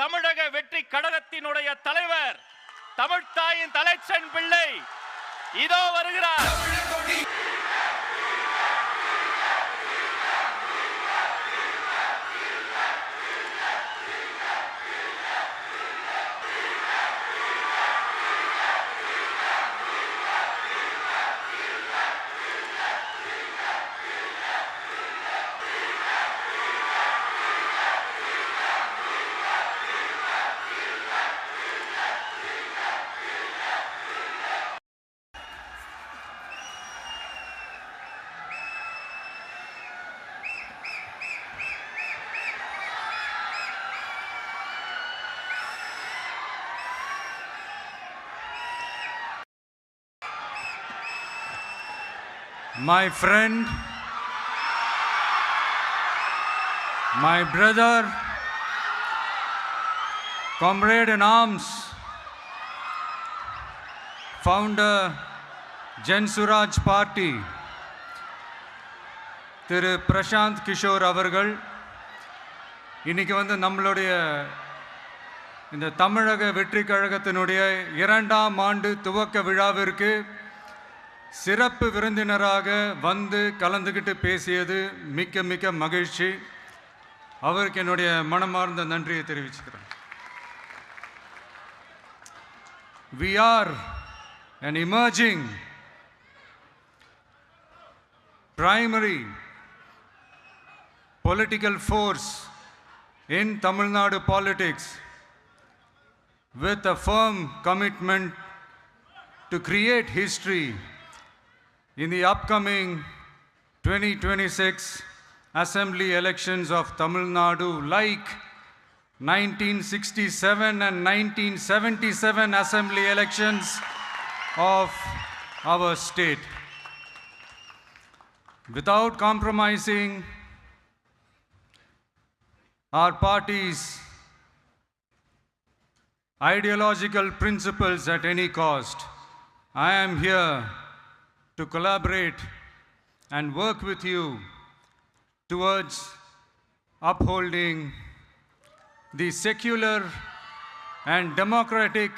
தமிழக வெற்றி கழகத்தினுடைய தலைவர் தமிழ்த்தாயின் தலைச்சன் பிள்ளை இதோ வருகிறார். My friend, my brother, comrade in arms, founder, Jan Suraj Party, திரு பிரசாந்த் கிஷோர் அவர்கள் இன்னைக்கு வந்து நம்மளுடைய இந்த தமிழக வெற்றி கழகத்தினுடைய 2ஆம் ஆண்டு துவக்க விழாவிற்கு சிறப்பு விருந்தினராக வந்து கலந்துக்கிட்டு பேசியது மிக்க மிக்க மகிழ்ச்சி. அவருக்கு என்னுடைய மனமார்ந்த நன்றியை தெரிவிச்சுக்கிறேன். We are an emerging primary political force in Tamil Nadu politics with a firm commitment to create history in the upcoming 2026 assembly elections of Tamil Nadu, like 1967 and 1977 assembly elections of our state. Without compromising our party's ideological principles at any cost, I am here to collaborate and work with you towards upholding the secular and democratic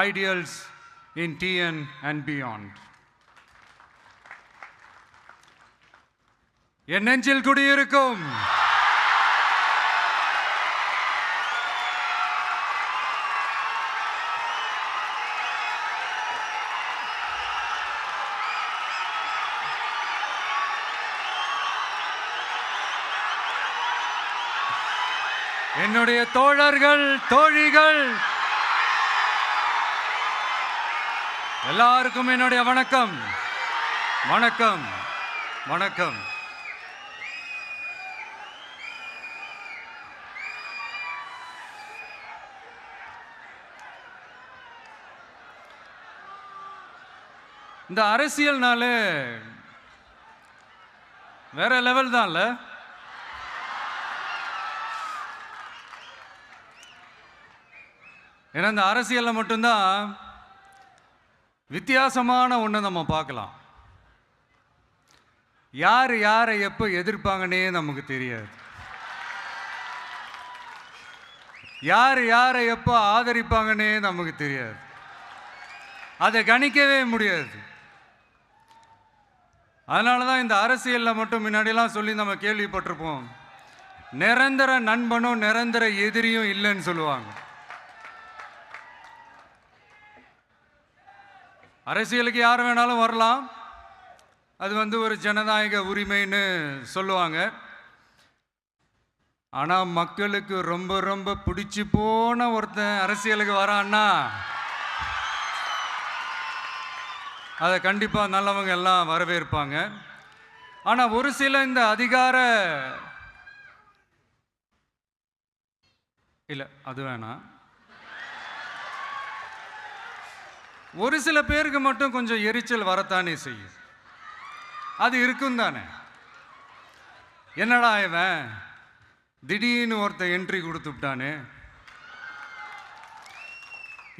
ideals in TN and beyond. என் நெஞ்சில் குடியிருக்கும் என்னுடைய தோழர்கள், தோழிகள் எல்லாருக்கும் என்னுடைய வணக்கம். வணக்கம் வணக்கம். இந்த அரசியல்னாலே வேற லெவல் தான்ல. ஏன்னா இந்த அரசியலில் மட்டும்தான் வித்தியாசமான ஒன்று நம்ம பார்க்கலாம். யார் யாரை எப்போ எதிர்ப்பாங்கன்னே நமக்கு தெரியாது. யார் யாரை எப்போ ஆதரிப்பாங்கன்னே நமக்கு தெரியாது. அதை கணிக்கவே முடியாது. அதனால தான் இந்த அரசியலில் மட்டும் முன்னாடியெல்லாம் சொல்லி நம்ம கேள்விப்பட்டிருப்போம், நிரந்தர நண்பனும் நிரந்தர எதிரியும் இல்லைன்னு சொல்லுவாங்க. அரசியலுக்கு யார் வேணாலும் வரலாம், அது வந்து ஒரு ஜனநாயக உரிமைன்னு சொல்லுவாங்க. ஆனால் மக்களுக்கு ரொம்ப ரொம்ப பிடிச்சி போன ஒருத்தன் அரசியலுக்கு வரான்னா அதை கண்டிப்பாக நல்லவங்க எல்லாம் வரவேற்பாங்க. ஆனால் ஒரு சில இந்த அதிகார இல்லை அது வேணாம், ஒரு சில பேருக்கு மட்டும் கொஞ்சம் எரிச்சல் வரத்தானே செய்யும். அது இருக்கும் தானே. என்னடா இவன் திடீர்னு ஒருத்தன் என்ட்ரி கொடுத்துட்டானே,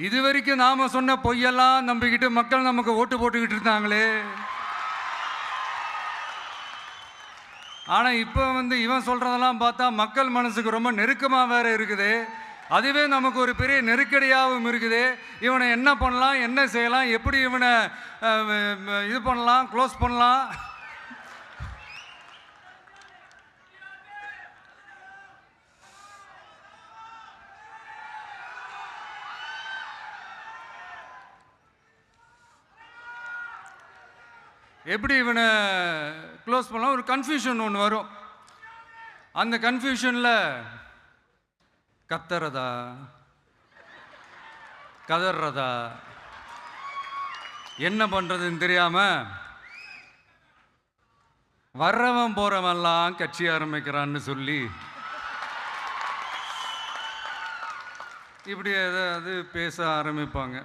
இது வரைக்கும் நாம சொன்ன பொய்யெல்லாம் நம்பிக்கிட்டு மக்கள் நமக்கு ஓட்டு போட்டுக்கிட்டு இருந்தாங்களே, ஆனால் இப்போ வந்து இவன் சொல்கிறதெல்லாம் பார்த்தா மக்கள் மனசுக்கு ரொம்ப நெருக்கமாக வேற இருக்குது. அதுவே நமக்கு ஒரு பெரிய நெருக்கடியாகவும் இருக்குது. இவனை என்ன பண்ணலாம், என்ன செய்யலாம், எப்படி இவனை இது பண்ணலாம், க்ளோஸ் பண்ணலாம். எப்படி இவனை க்ளோஸ் பண்ணலாம், ஒரு கன்ஃபியூஷன் ஒன்று வரும். அந்த கன்ஃபியூஷனில் கத்துறதா, கதறதா, என்ன பண்ணுறதுன்னு தெரியாமல் வர்றவன் போகிறவன்லாம் கட்சி ஆரம்பிக்கிறான்னு சொல்லி இப்படி ஏதாவது பேச ஆரம்பிப்பாங்க.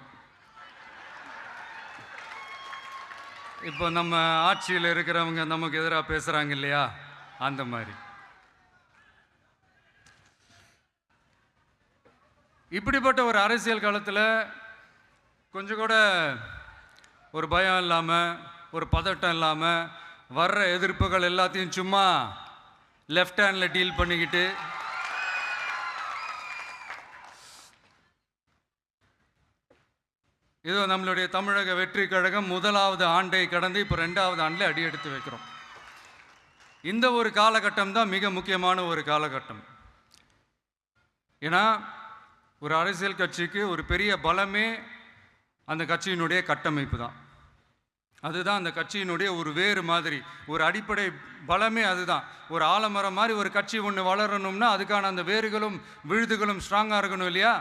இப்போ நம்ம ஆட்சியில் இருக்கிறவங்க நமக்கு எதிராக பேசுகிறாங்க இல்லையா, அந்த மாதிரி. இப்படிப்பட்ட ஒரு அரசியல் காலத்தில் கொஞ்சம் கூட ஒரு பயம் இல்லாமல், ஒரு பதட்டம் இல்லாமல், வர்ற எதிர்ப்புகள் எல்லாத்தையும் சும்மா லெஃப்ட் ஹேண்டில் டீல் பண்ணிக்கிட்டு இதோ நம்மளுடைய தமிழக வெற்றி கழகம் முதலாவது ஆண்டை கடந்து இப்போ 2வது ஆண்டில் அடி எடுத்து வைக்கிறோம். இந்த ஒரு காலகட்டம் தான் மிக முக்கியமான ஒரு காலகட்டம். ஏன்னா ஒரு அரசியல் கட்சிக்கு ஒரு பெரிய பலமே அந்த கட்சியினுடைய கட்டமைப்பு தான். அதுதான் அந்த கட்சியினுடைய ஒரு வேறு மாதிரி, ஒரு அடிப்படை பலமே அதுதான். ஒரு ஆலமரம் மாதிரி ஒரு கட்சி ஒன்று வளரணும்னா அதுக்கான அந்த வேர்களும் விழுதுகளும் ஸ்ட்ராங்காக இருக்கணும் இல்லையா?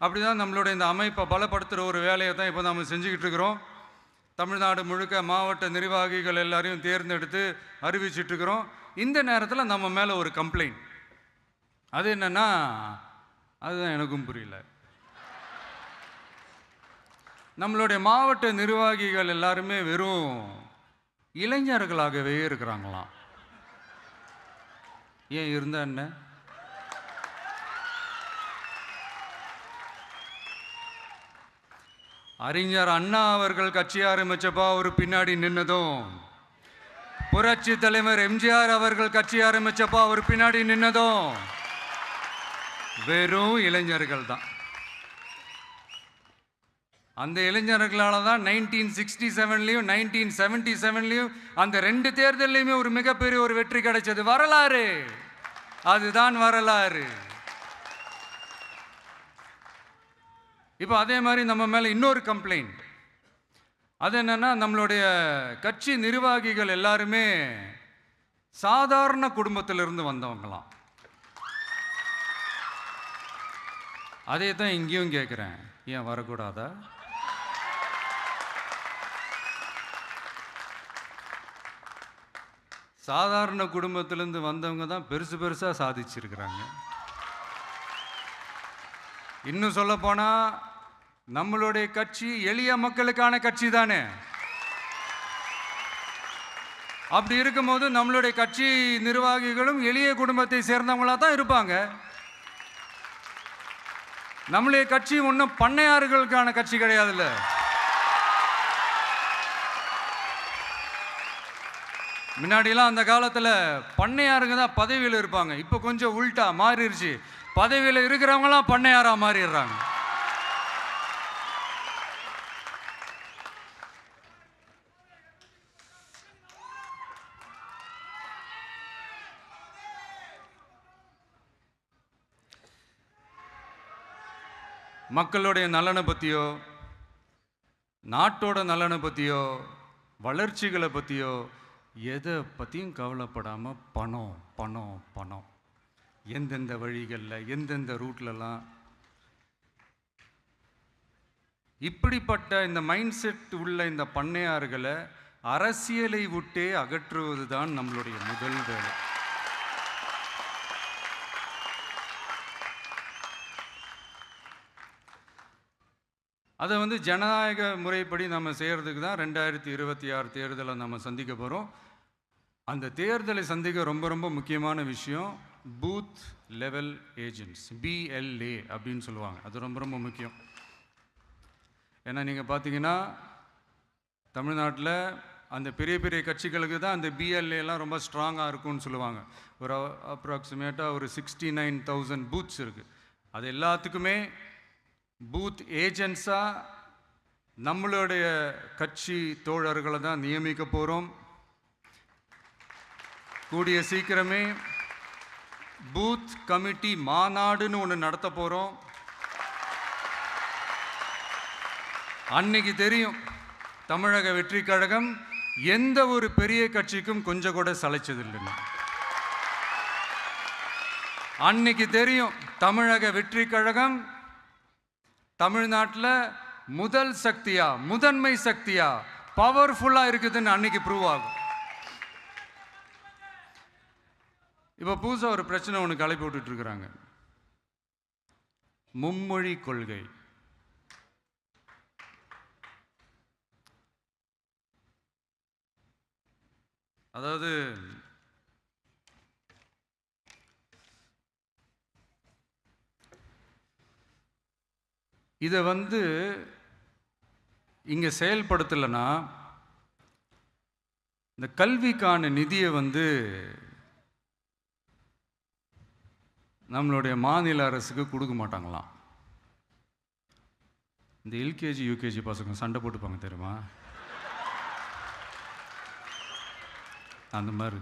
அப்படி தான் நம்மளுடைய இந்த அமைப்பை பலப்படுத்துகிற ஒரு வேலையை தான் இப்போ நம்ம செஞ்சுக்கிட்டு இருக்கிறோம். தமிழ்நாடு முழுக்க மாவட்ட நிர்வாகிகள் எல்லாரையும் தேர்ந்தெடுத்து அறிவிச்சிட்ருக்கிறோம். இந்த நேரத்தில் நம்ம மேலே ஒரு கம்ப்ளைண்ட், அது என்னென்னா, அதுதான் எனக்கும் புரியல. நம்மளுடைய மாவட்ட நிர்வாகிகள் எல்லாருமே வெறும் இளைஞர்களாகவே இருக்கிறாங்களாம். ஏன் இருந்தா என்ன? அறிஞர் அண்ணா அவர்கள் கட்சி ஆரம்பிச்சப்பா அவர் பின்னாடி நின்னதும், புரட்சி தலைவர் எம்ஜிஆர் அவர்கள் கட்சி ஆரம்பிச்சப்பா அவர் பின்னாடி நின்னதும் வெறும் இளைஞர்கள் தான். அந்த இளைஞர்களால் தான் 1967லையும் 1977லையும் அந்த 2 தேர்தலையுமே ஒரு மிகப்பெரிய ஒரு வெற்றி கிடைச்சது. வரலாறு, அதுதான் வரலாறு. இப்போ அதே மாதிரி நம்ம மேலே இன்னொரு கம்ப்ளைண்ட், அது என்னன்னா, நம்மளுடைய கட்சி நிர்வாகிகள் எல்லாருமே சாதாரண குடும்பத்திலிருந்து வந்தவங்களாம். அதே தான் இங்கேயும் கேட்குறேன், ஏன் வரக்கூடாதா? சாதாரண குடும்பத்திலேருந்து வந்தவங்க தான் பெருசு பெருசாக சாதிச்சிருக்கிறாங்க. இன்னும் சொல்ல போனால் நம்மளுடைய கட்சி எளிய மக்களுக்கான கட்சி தானே. அப்படி இருக்கும்போது நம்மளுடைய கட்சி நிர்வாகிகளும் எளிய குடும்பத்தை சேர்ந்தவங்களாக தான் இருப்பாங்க. நம்மளுடைய கட்சி ஒன்றும் பண்ணையாறுகளுக்கான கட்சி கிடையாதுல்ல. முன்னாடிலாம் அந்த காலத்தில் பண்ணையாருங்க தான் பதவியில் இருப்பாங்க. இப்போ கொஞ்சம் உல்ட்டா மாறிடுச்சு, பதவியில் இருக்கிறவங்களாம் பண்ணையாராக மாறிடுறாங்க. மக்களுடைய நலனை பற்றியோ, நாட்டோட நலனை பற்றியோ, வளர்ச்சிகளை பற்றியோ எதை பற்றியும் கவலைப்படாமல் பணம் பணம் பணம், எந்தெந்த வழிகளில் எந்தெந்த ரூட்லலாம், இப்படிப்பட்ட இந்த மைண்ட் செட் உள்ள இந்த பண்ணையார்களை அரசியலை விட்டே அகற்றுவது தான் நம்மளுடைய முதல் வேலை. அதை ஜனநாயக முறைப்படி நம்ம செய்கிறதுக்கு தான் 2026 தேர்தலை நம்ம சந்திக்க போகிறோம். அந்த தேர்தலை சந்திக்க ரொம்ப ரொம்ப முக்கியமான விஷயம் பூத் லெவல் ஏஜென்ட்ஸ், BLA அப்படின்னு சொல்லுவாங்க. அது ரொம்ப ரொம்ப முக்கியம். ஏன்னா நீங்கள் பார்த்தீங்கன்னா தமிழ்நாட்டில் அந்த பெரிய பெரிய கட்சிகளுக்கு தான் அந்த BLAலாம் ரொம்ப ஸ்ட்ராங்காக இருக்கும்னு சொல்லுவாங்க. ஒரு அப்ராக்சிமேட்டாக ஒரு 69,000 பூத்ஸ் இருக்குது. அது எல்லாத்துக்குமே பூத் ஏஜென்ட்ஸாக நம்மளுடைய கட்சி தோழர்களை தான் நியமிக்க போகிறோம். கூடிய சீக்கிரமே பூத் கமிட்டி மாநாடுன்னு ஒன்று நடத்த போகிறோம். அன்னைக்கு தெரியும் தமிழக வெற்றி கழகம் எந்த ஒரு பெரிய கட்சிக்கும் கொஞ்சம் கூட சளைச்சதில்லைன்னு. அன்னைக்கு தெரியும் தமிழக வெற்றி கழகம் தமிழ்நாட்டில் முதல் சக்தியா, முதன்மை சக்தியா, பவர்ஃபுல்லா இருக்குதுன்னு அன்னைக்கு ப்ரூவ் ஆகும். இப்போ புதுசாக ஒரு பிரச்சனை ஒன்று கிளப்பி விட்டுட்டு இருக்கிறாங்க. மும்மொழி கொள்கை. அதாவது இதை இங்கே செயல்படுத்தலைன்னா இந்த கல்விக்கான நிதியை நம்மளுடைய மாநில அரசுக்கு கொடுக்க மாட்டாங்களாம். இந்த எல்கேஜி யூகேஜி பசங்க சண்டை போட்டுப்பாங்க தெரியுமா, அந்த மாதிரி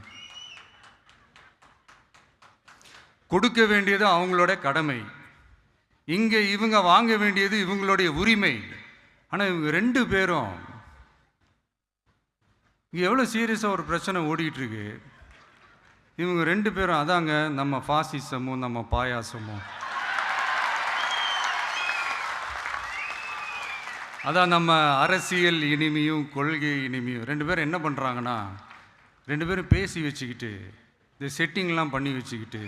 கொடுக்க வேண்டியது அவங்களோட கடமை. இங்கே இவங்க வாங்க வேண்டியது இவங்களுடைய உரிமை. ஆனால் இவங்க ரெண்டு பேரும் இங்கே எவ்வளோ சீரியஸாக ஒரு பிரச்சனை ஓடிட்டு இருக்கு. இவங்க ரெண்டு பேரும் அதாங்க நம்ம பாசிசமும் நம்ம பாயாசமும், அதான் நம்ம அரசியல் இனிமையும் கொள்கை இனிமையும். ரெண்டு பேரும் என்ன பண்ணுறாங்கன்னா, ரெண்டு பேரும் பேசி வச்சுக்கிட்டு இந்த செட்டிங்லாம் பண்ணி வச்சுக்கிட்டு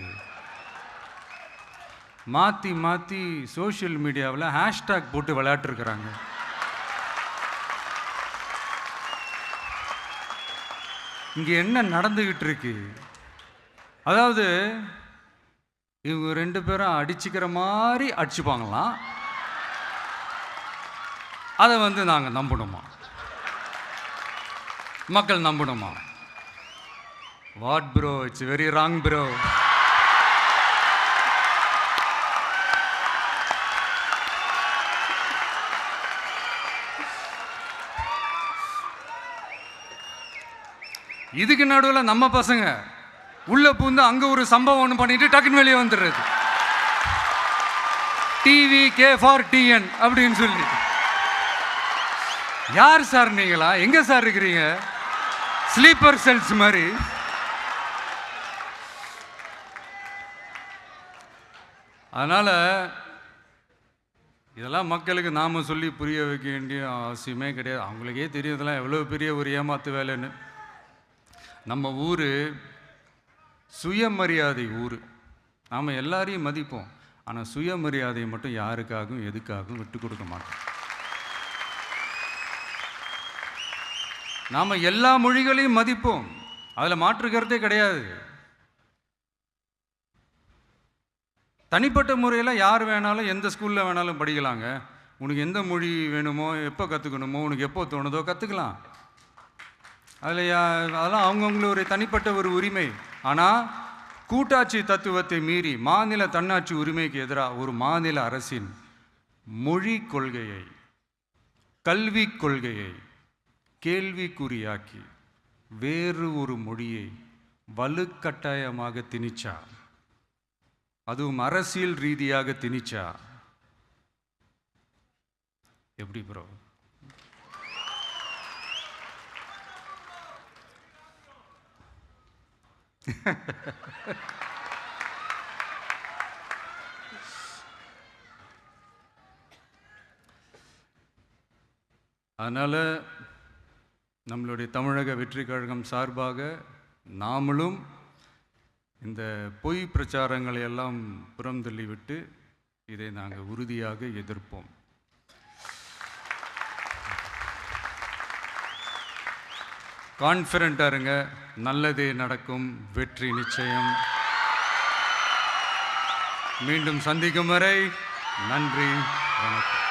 மாற்றி மாற்றி சோஷியல் மீடியாவில் ஹேஷ்டேக் போட்டு விளையாட்டுருக்குறாங்க. இங்கே என்ன நடந்துக்கிட்டு இருக்கு? அதாவது இவங்க ரெண்டு பேரும் அடிச்சுக்கிற மாதிரி அடிச்சுப்பாங்களாம். அதை நாங்கள் நம்பணுமா? மக்கள் நம்பணுமா? What bro, it's very wrong bro. இதுக்கு நடுவில் நம்ம பசங்க உள்ள பூந்து அங்க ஒரு சம்பவம் ஒன்று பண்ணிட்டு டக்குன்னு வெளியே வந்துடுறது. டிவி கே ஃபார் டிஎன் அப்படின்னு சொல்லி. யார் சார் நீங்களா? எங்க சார் இருக்கிறீங்க? ஸ்லீப்பர் செல்ஸ் மாதிரி. அதனால இதெல்லாம் மக்களுக்கு நாம சொல்லி புரிய வைக்க வேண்டிய அவசியமே கிடையாது. அவங்களுக்கே தெரியுதெல்லாம் எவ்வளோ பெரிய ஒரு ஏமாத்து வேலைன்னு. நம்ம ஊர் சுயமரியாதை ஊர். நாம் எல்லாரையும் மதிப்போம், ஆனால் சுயமரியாதையை மட்டும் யாருக்காகவும் எதுக்காகவும் விட்டு கொடுக்க மாட்டோம். நாம் எல்லா மொழிகளையும் மதிப்போம், அதில் மாற்றுக்கிறதே கிடையாது. தனிப்பட்ட முறையில் யார் வேணாலும் எந்த ஸ்கூலில் வேணாலும் படிக்கலாங்க. உனக்கு எந்த மொழி வேணுமோ, எப்போ கற்றுக்கணுமோ, உனக்கு எப்போ தோணுதோ கற்றுக்கலாம். அதெல்லாம் அவங்கவுங்களோட தனிப்பட்ட ஒரு உரிமை. ஆனால் கூட்டாட்சி தத்துவத்தை மீறி மாநில தன்னாட்சி உரிமைக்கு எதிராக ஒரு மாநில அரசின் மொழி கொள்கையை, கல்வி கொள்கையை கேள்விக்குறியாக்கி வேறு ஒரு மொழியை வலுக்கட்டாயமாக திணிச்சா, அதுவும் அரசியல் ரீதியாக திணிச்சா எப்படி ப்ரோ? அதனால் நம்மளுடைய தமிழக வெற்றி கழகம் சார்பாக நாமளும் இந்த பொய் பிரச்சாரங்களை எல்லாம் புறம் தள்ளிவிட்டு இதை நாங்கள் உறுதியாக எதிர்ப்போம். கான்ஃபிடென்ட்டாக இருங்க, நல்லதே நடக்கும், வெற்றி நிச்சயம். மீண்டும் சந்திக்கும் வரை நன்றி, வணக்கம்.